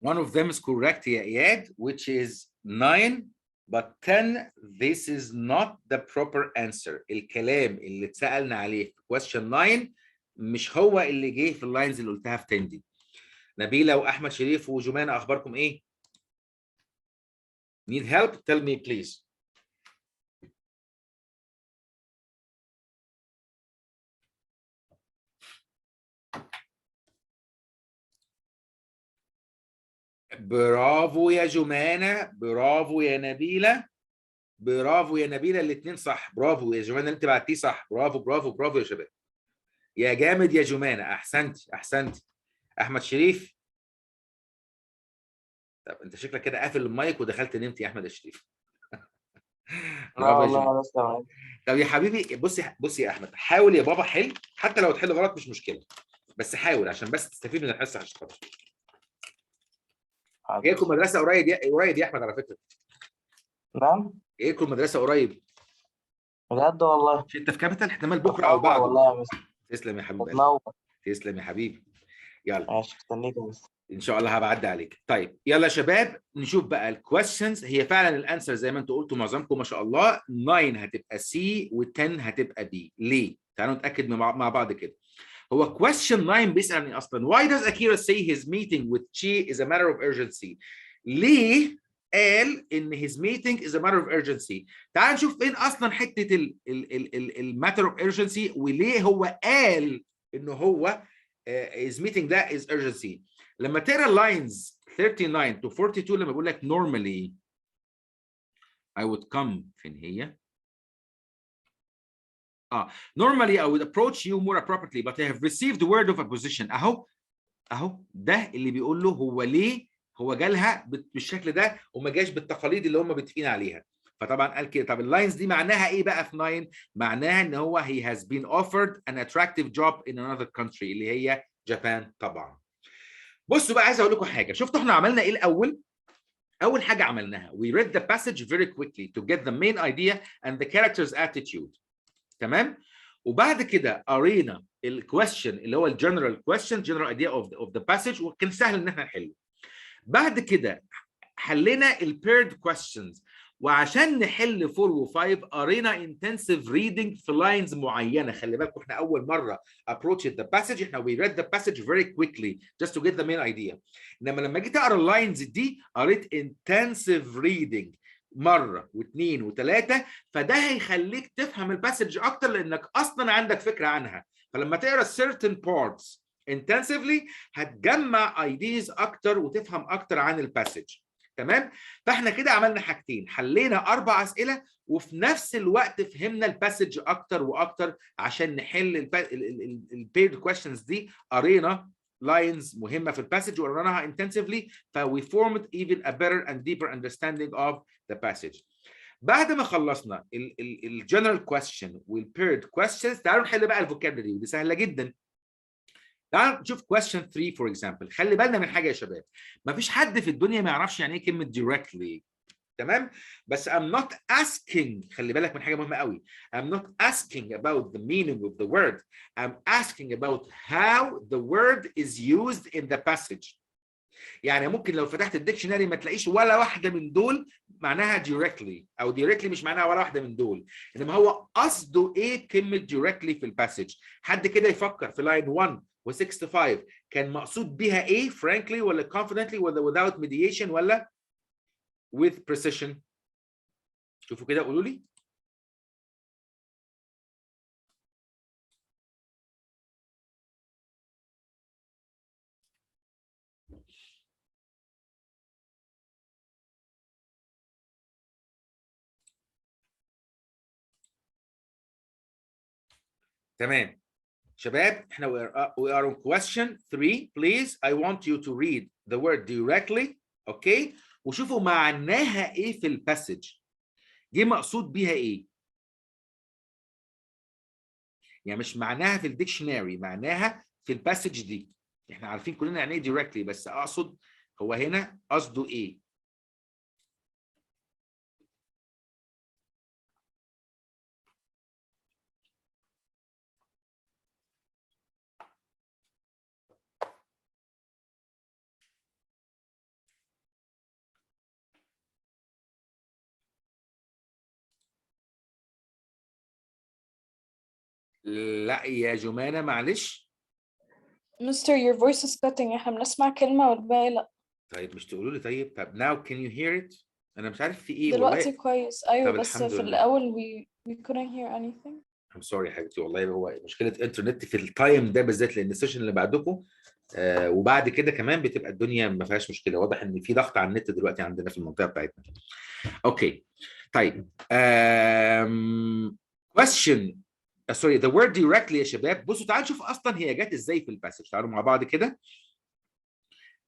Speaker 1: One of them is correct يا إياد which is 9 but 10 this is not the proper answer. الكلام اللي اتسألنا عليه في question 9 مش هو اللي جه في اللاينز اللي قلتها في 10 دي. نبيلة وأحمد شريف وجمانة أخباركم إيه؟ Need help? Tell me please. برافو يا جمانة، برافو يا نبيلة، برافو يا نبيلة، الاثنين صح. برافو يا جمانة، انت بعتيه صح. برافو برافو برافو يا شباب. يا جامد يا جمانة، احسنتي احسنتي. احمد شريف، طب انت شكلك كده قافل المايك ودخلت نمت يا احمد يا شريف.
Speaker 2: لا
Speaker 1: برافو يا
Speaker 2: والله
Speaker 1: جمانة.
Speaker 2: أنا لسه معاك.
Speaker 1: طب يا حبيبي بصي يا احمد، حاول يا بابا حل، حتى لو تحل غلط مش مشكلة، بس حاول عشان بس تستفيد من الحصة عشان خاطر.
Speaker 2: حاضر.
Speaker 1: جايلكم مدرسة قريب يا احمد على فكرة.
Speaker 2: نعم
Speaker 1: جايلكم مدرسة قريب.
Speaker 2: بجد والله.
Speaker 1: مش انت في كابيتال؟ احتمال بكرة او
Speaker 2: بتنور
Speaker 1: بعده.
Speaker 2: والله يا مستر.
Speaker 1: تسلم يا حبيب قلبي.
Speaker 2: بتنور.
Speaker 1: تسلم يا حبيبي. يلا
Speaker 2: ماشي استنيك يا مستر.
Speaker 1: ان شاء الله هبعدي عليك. طيب يلا يا شباب نشوف بقى الكويستشنز. هي فعلا الانسر زي ما انتوا قلتوا معظمكم ما شاء الله، 9 هتبقى سي و10 هتبقى بي. ليه؟ تعالوا نتاكد مع بعض كده. هو question 9 بيسال عن ايه اصلا؟ Why does Akira say his meeting with Chi is a matter of urgency؟ ليه قال ان his meeting is a matter of urgency؟ تعال نشوف فين اصلا حته ال matter of urgency، وليه هو قال انه هو his meeting ده is urgency. لما تقرا lines 39 to 42 لما بيقول لك normally I would come، فين هي؟ normally I would approach you more appropriately but I have received the word of opposition. اهو ده اللي بيقول له هو ليه هو جالها بالشكل ده وما جاش بالتقاليد اللي هم متفقين عليها. فطبعا قال كده. طب اللاينز دي معناها ايه بقى في 9؟ معناها ان هو he has been offered an attractive job in another country اللي هي جابان طبعا. بصوا بقى عايز اقول لكم حاجه. شفتوا احنا عملنا ايه الاول؟ اول حاجه عملناها we read the passage very quickly to get the main idea and the character's attitude. تمام؟ وبعد كده قرينا الكويستشن اللي هو الجنرال كويستشن، جنرال ايديا اوف ذا باسج، وكان سهل ان احنا نحله. بعد كده حلينا البيرد كويستشنز، وعشان نحل 4 و5 قرينا انتنسيف ريدنج في لاينز معينه. خلي بالكم احنا اول مره approach the passage احنا we read the passage very quickly just to get the main idea. انما لما جيت اقرا اللاينز دي قريت intensive reading مره واثنين وثلاثه، فده هيخليك تفهم الباسج اكتر لانك اصلا عندك فكره عنها. فلما تقرا certain parts intensively هتجمع ideas اكتر وتفهم اكتر عن الباسج. تمام؟ فاحنا كده عملنا حاجتين، حلينا 4 اسئله وفي نفس الوقت فهمنا الباسج اكتر واكتر عشان نحل البيرد كويشنز دي. قرينا لاينز مهمه في الباسج وقريناها intensively، فوي formed even a better and deeper understanding of the passage. بعد ما خلصنا الجنرال كويستشن والبيرد كويستشنز تعالوا نحل بقى الفوكابلري ودي سهله جدا. تعالوا نشوف question 3 for example. خلي بالنا من حاجه يا شباب، ما فيش حد في الدنيا ما يعرفش يعني ايه كلمه directly. تمام؟ بس I'm not asking، خلي بالك من حاجه مهمه قوي. I'm not asking about the meaning of the word. I'm asking about how the word is used in the passage. يعني ممكن لو فتحت الديكشنري ما تلاقيش ولا واحده من دول معناها directly، او directly مش معناها ولا واحده من دول. انما هو قصده ايه كلمه directly في الباسج؟ حد كده يفكر في لاين 1 و65 كان مقصود بيها ايه؟ frankly ولا confidently ولا without mediation ولا with precision؟ شوفوا كده قولوا لي. تمام شباب، احنا we are on question 3. Please I want you to read the word directly. اوكي؟ وشوفوا معناها ايه في الباسج. دي مقصود بيها ايه؟ يعني مش معناها في الديكشنري، معناها في الباسج دي. احنا عارفين كلنا يعني ايه directly، بس اقصد هو هنا قصده ايه؟ لا يا جمانة معلش.
Speaker 3: Mister, your voice is cutting. احنا بنسمع كلمة والباقي لا.
Speaker 1: طيب مش تقولوا لي طيب. طب now can you hear it؟ انا مش عارف في ايه
Speaker 3: دلوقتي
Speaker 1: والله.
Speaker 3: كويس أيوة،
Speaker 1: طب
Speaker 3: بس
Speaker 1: الحمد
Speaker 3: في
Speaker 1: لله.
Speaker 3: الأول we couldn't hear anything.
Speaker 1: I'm sorry يا حبيبتي والله، هو مشكله انترنت في التايم ده بالذات، لان السيشن اللي بعدكم وبعد كده كمان بتبقى الدنيا ما فيهاش مشكله. واضح ان في ضغط على النت دلوقتي عندنا في المنطقه بتاعتنا. اوكي طيب question سوري the word directly يا شباب. بصوا تعالوا نشوف اصلا هي جت ازاي في الباسج. تعالوا مع بعض كده.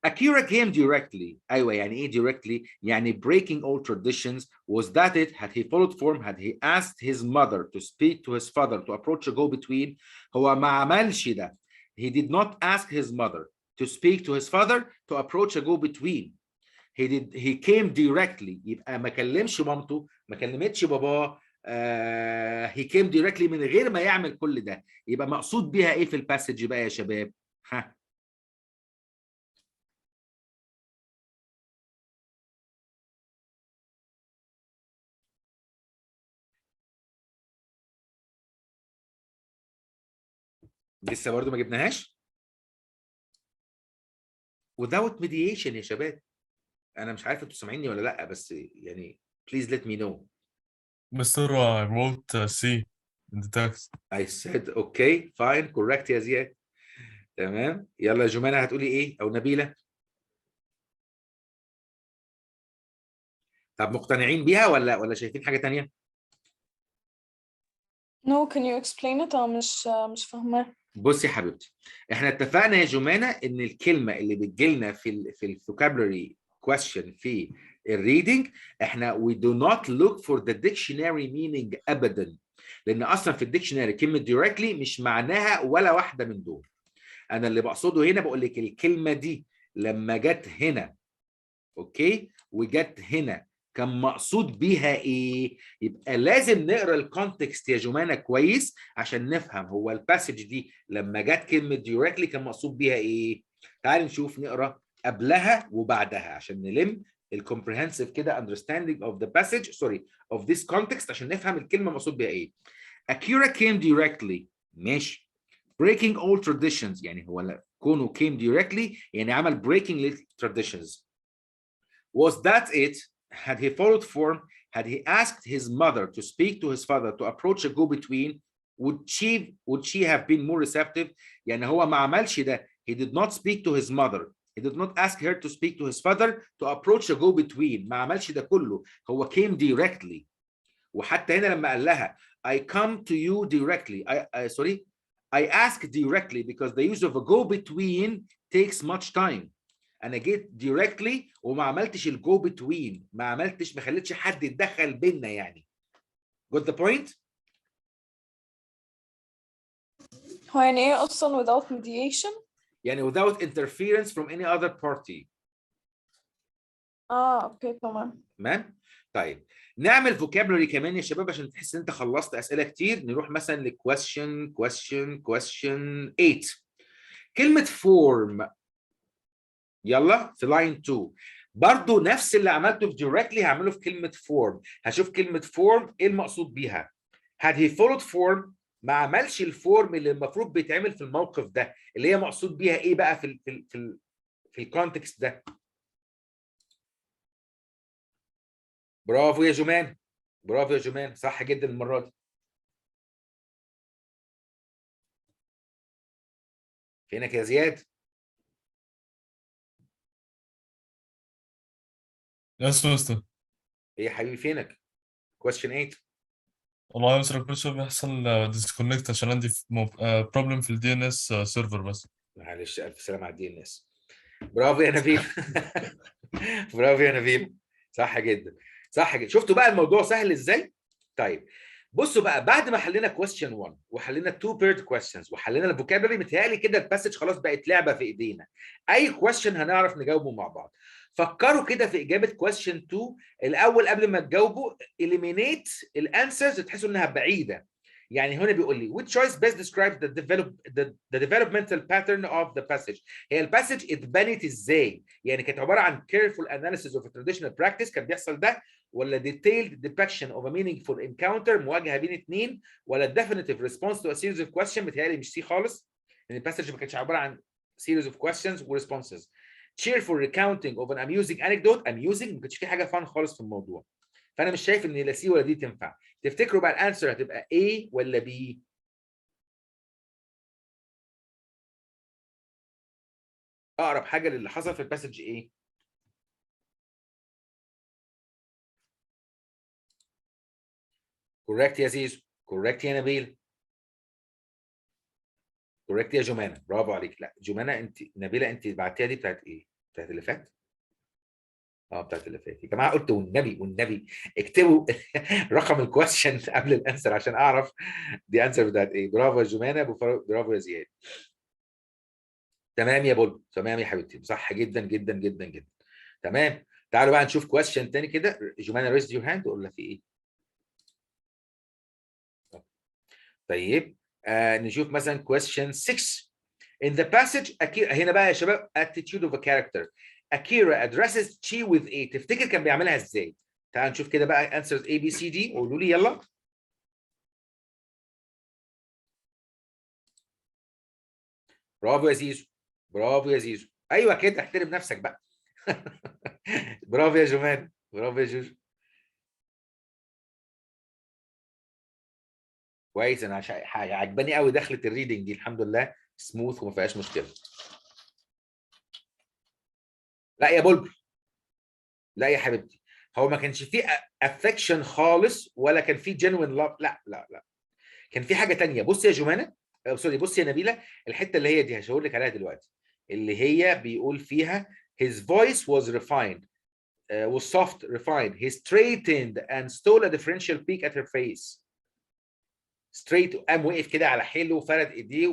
Speaker 1: Akira came directly. أيوة يعني إيه directly؟ يعني breaking all traditions. Was that it? Had he followed form? Had he asked his mother to speak to his father to approach a go-between? هو ما عملش ده. He did not ask his mother to speak to his father to approach a go-between. He came directly. يبقى ما كلمش مامته، ما كلمتش باباه. he came directly من غير ما يعمل كل ده. يبقى مقصود بيها إيه في الباسج بقى يا شباب؟ ها؟ لسه برضه ما جبناهاش. without mediation يا شباب. انا مش عارف انتوا سامعيني ولا لا، بس يعني please let me know.
Speaker 4: Mr. I wrote C in the text.
Speaker 1: I said okay fine correct يا زياد. تمام. يلا يا جمانة هتقولي ايه او نبيلة؟ طب مقتنعين بيها ولا شايفين حاجة تانية؟
Speaker 3: No, can you explain it؟ أنا مش فاهمة.
Speaker 1: بصي يا حبيبتي، احنا اتفقنا يا جمانة ان الكلمة اللي بتجيلنا في الفوكابولري question في الريدنج، احنا we do not look for the dictionary meaning ابدا، لان اصلا في الديكشنري كلمة directly مش معناها ولا واحدة من دول. انا اللي بقصده هنا بقول لك الكلمة دي لما جت هنا اوكي وجت هنا كان مقصود بيها ايه؟ يبقى لازم نقرا الكونتكست يا جمانه كويس عشان نفهم هو الباسج دي لما جت كلمه دايركتلي كان مقصود بيها ايه. تعالوا نشوف نقرا قبلها وبعدها عشان نلم الكومبريهنسيف كده understanding of the passage sorry of this context عشان نفهم الكلمه مقصود بيها ايه. Akira came directly ماشي. breaking all traditions يعني هو كونه came directly يعني عمل breaking traditions. Was that it? Had he followed form? Had he asked his mother to speak to his father to approach a go-between? Would she have been more receptive? يعني هو ما عملش ده. He did not speak to his mother. He did not ask her to speak to his father to approach a go-between. ما عملش ده كله. هو came directly. وحتى هنا لما قال لها I come to you directly. I ask directly because the use of a go-between takes much time. انا جيت دايركتلي وما عملتش الجو بتوين، ما خليتش حد يتدخل بيننا يعني. Got the point؟
Speaker 3: هو يعني إيه أصلا without mediation؟
Speaker 1: يعني without interference from any other party.
Speaker 3: أوكي تمام.
Speaker 1: تمام؟ طيب نعمل فوكابلري كمان يا شباب عشان تحس ان انت خلصت اسئله كتير. نروح مثلا لكويستشن question 8. كلمه فورم يلا في لاين 2 برضو نفس اللي عملته في directly هعمله في كلمة form. هشوف كلمة form ايه المقصود بيها. had he followed form ما عملش الفورم اللي المفروض بيتعمل في الموقف ده، اللي هي مقصود بيها ايه بقى في الكونتكست ده. برافو يا جمان، برافو يا جمان، صح جدا المرة دي. فينك يا زياد؟
Speaker 4: Yes, Mr.
Speaker 1: ايه يا حبيبي فينك؟ question 8.
Speaker 4: والله يا مستر كل شوية بيحصل ديسكونكت عشان عندي بروبلم في الدي ان اس سيرفر بس.
Speaker 1: معلش الف سلامة على الدي ان اس. برافو يا نبيل. برافو يا نبيل، صح جدا صح جدا. شفتوا بقى الموضوع سهل ازاي؟ طيب بصوا بقى بعد ما حلينا question 1 وحلينا 2 paired questions وحلينا الفوكابلري متهيألي كده الباسج خلاص بقت لعبه في ايدينا. اي question هنعرف نجاوبه مع بعض. فكروا كده في اجابه question 2 الاول قبل ما تجاوبوا eliminate الانسرز تحسوا انها بعيده. يعني هنا بيقول لي which choice best describes the developmental pattern of the passage. هي الباسج اتبنت ازاي؟ يعني كانت عباره عن careful analysis of a traditional practice كان بيحصل ده، ولا detailed depiction of a meaningful encounter مواجهه بين اثنين، ولا definitive response to a series of questions. متهيألي مش سي خالص، لان الباسج ما كانتش عباره عن series of questions و responses. cheerful recounting of an amusing anecdote. amusing ما كانش في حاجه فان خالص في الموضوع، فانا مش شايف ان لا سي ولا دي تنفع. تفتكروا بقى الانسر هتبقى A ولا B؟ اقرب حاجه للي حصل في الباسج ايه؟ كوريكت يا زيزو، كوريكت يا نبيل، كوريكت يا جمانه، برافو عليك. لا جمانه انت، نبيله انت بعتيها دي بتاعت ايه؟ بتاعت اللي فات؟ بتاعت اللي فات يا جماعه. قلت والنبي والنبي اكتبوا رقم الكويشن قبل الانسر عشان اعرف دي انسر بتاعت ايه. برافو يا جمانه، برافو يا زياد. تمام يا بول، تمام يا حبيبتي، صح جدا جدا جدا جدا. تمام. تعالوا بقى نشوف كويشن تاني كده. جمانه ريز يور هاند ولا في ايه؟ طيب نشوف مثلا question 6. In the passage هنا بقى يا شباب attitude of a character. Akira addresses Chi with A. تفتكر كان بيعملها ازاي؟ تعال نشوف كده بقى answers A B C D. قولوا لي يلا. برافو يا زيزو، برافو يا زيزو. ايوه كده، احترم نفسك بقى. برافو يا جمان، برافو يا جوجو. كويس، انا عجباني قوي دخلة الريدنج دي، الحمد لله سموث وما فيهاش مشكله. لا يا بلبل، لا يا حبيبتي، هو ما كانش فيه افكشن خالص ولا كان فيه جينوين لاف. لا لا لا، كان في حاجه تانية. بص يا جمانه، سوري، بص يا نبيله، الحته اللي هي دي هشاور لك عليها دلوقتي، اللي هي بيقول فيها his voice was refined was soft refined he straightened and stole a differential peek at her face. straight، قام وقف كده على حيله وفرد ايديه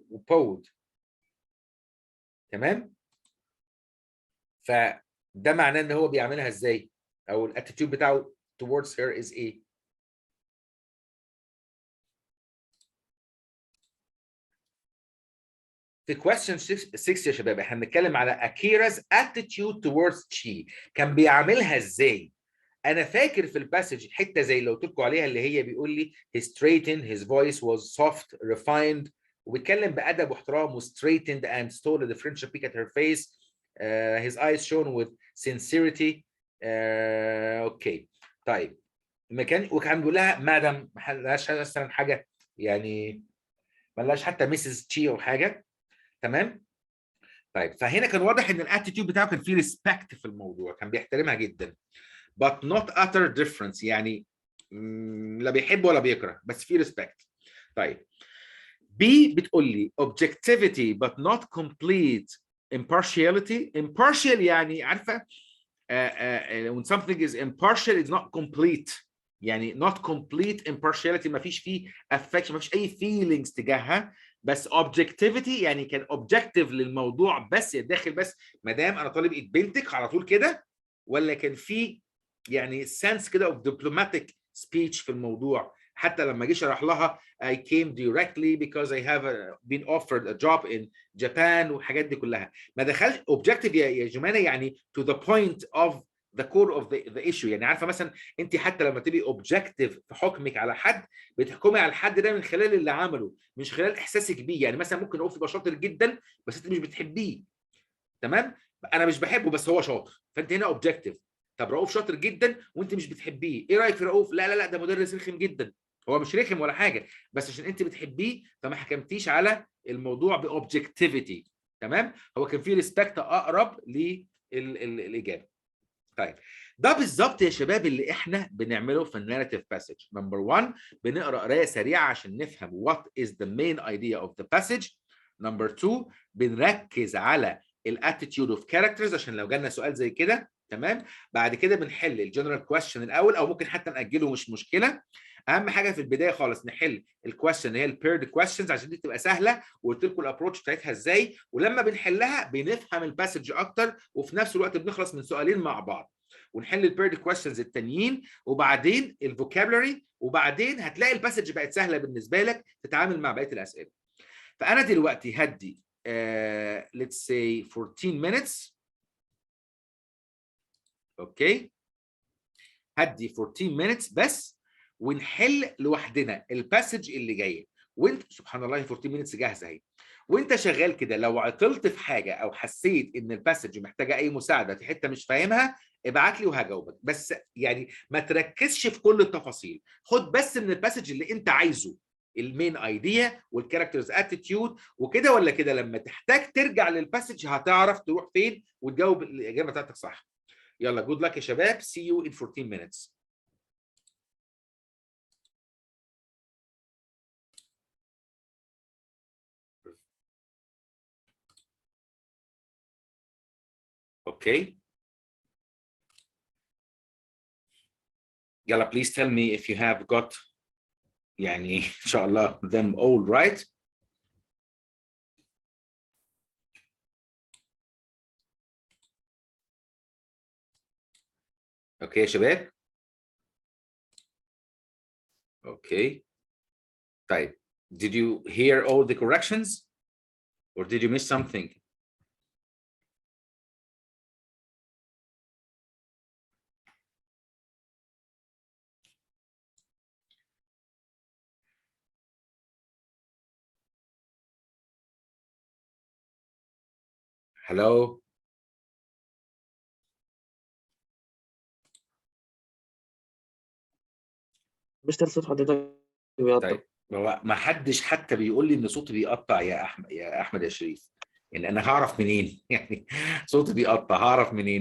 Speaker 1: وبود. تمام. فده معناه ان هو بيعملها ازاي، او الاتيتيود بتاعه towards her is ايه؟ في question 6 يا شباب احنا بنتكلم على Akira's attitude towards Chi. كان بيعملها ازاي؟ انا فاكر في الباسج حته زي اللي قلت لكم عليها، اللي هي بيقول لي he straightened his voice was soft refined، وبيتكلم بادب واحترام، straightened and stole a differential peek at her face. His eyes shone with sincerity. اوكي طيب. وكان بيقول لها مادام، ما لهاش مثلا حاجه يعني، ما لهاش حتى مسز تشي او حاجه. تمام. طيب فهنا كان واضح ان الاتيتيود بتاعه كان فيه ريسبكت في الموضوع، كان بيحترمها جدا. but not utter difference، يعني لا بيحب ولا بيكره، بس فيه ريسبكت. طيب B بتقول لي objectivity but not complete impartiality. impartial يعني عارفه when something is impartial it's not complete، يعني not complete impartiality، ما فيش فيه affection، ما فيش اي feelings تجاهها. بس objectivity يعني كان objective للموضوع، بس داخل بس مدام انا طالب ايد بنتك على طول كده، ولا كان في يعني sense كده of diplomatic speech في الموضوع. حتى لما جه شرح لها I came directly because I have been offered a job in Japan والحاجات دي كلها، ما دخلش objective يا جمانه، يعني to the point of the core of the issue. يعني عارفه مثلا انت حتى لما تبقي objective في حكمك على حد، بتحكمي على الحد ده من خلال اللي عمله، مش خلال احساسك بيه. يعني مثلا ممكن رؤوف يبقى شاطر جدا بس انت مش بتحبيه، تمام؟ انا مش بحبه بس هو شاطر، فانت هنا objective. طب رؤوف شاطر جدا وانت مش بتحبيه، ايه رايك في رؤوف؟ لا لا لا، ده مدرس رخم جدا. هو مش رخم ولا حاجه، بس عشان انت بتحبيه فما حكمتيش على الموضوع باوبجكتيفيتي. تمام. هو كان في ريسبكت اقرب للاجابه. طيب ده بالظبط يا شباب اللي احنا بنعمله في الناريتيف باسج. نمبر 1 بنقرا قرايه سريعه عشان نفهم what is the main idea of the passage. نمبر 2 بنركز على الاتيتيود اوف كاركترز عشان لو جالنا سؤال زي كده. تمام. بعد كده بنحل الجنرال كويشن الاول، او ممكن حتى ناجله مش مشكله. اهم حاجه في البدايه خالص نحل الكويشن اللي هي البيرد كويشنز عشان دي تبقى سهله، وقلت لكم الابروتش بتاعتها ازاي. ولما بنحلها بنفهم الباسج اكتر، وفي نفس الوقت بنخلص من سؤالين مع بعض، ونحل البيرد كويشنز التانيين، وبعدين الفوكابلري، وبعدين هتلاقي الباسج بقت سهله بالنسبه لك تتعامل مع بقيه الاسئله. فانا دلوقتي هدي let's say 14 minutes. اوكي هدي 14 minutes بس، ونحل لوحدنا الباسج اللي جايه. وانت سبحان الله 14 minutes جاهزه اهي، وانت شغال كده لو عطلت في حاجه او حسيت ان الباسج محتاجه اي مساعده في حته مش فاهمها ابعت لي وهجاوبك، بس يعني ما تركزش في كل التفاصيل، خد بس من الباسج اللي انت عايزه المين ايديا والكاركترز اتيتيود وكده ولا كده، لما تحتاج ترجع للباسج هتعرف تروح فين وتجاوب الاجابه بتاعتك صح. يلا جود لك يا شباب، see you in 14 minutes. Okay. يلا please tell me if you have got يعني إن شاء الله them all right. اوكي يا شباب. اوكي طيب did you hear all the corrections or did you miss something? hello.
Speaker 2: مستر صوت حضرتك بيقطع.
Speaker 1: طيب هو ما حدش حتى بيقول لي ان صوتي بيقطع يا احمد يا شريف، يعني انا هعرف منين يعني صوتي بيقطع هعرف منين؟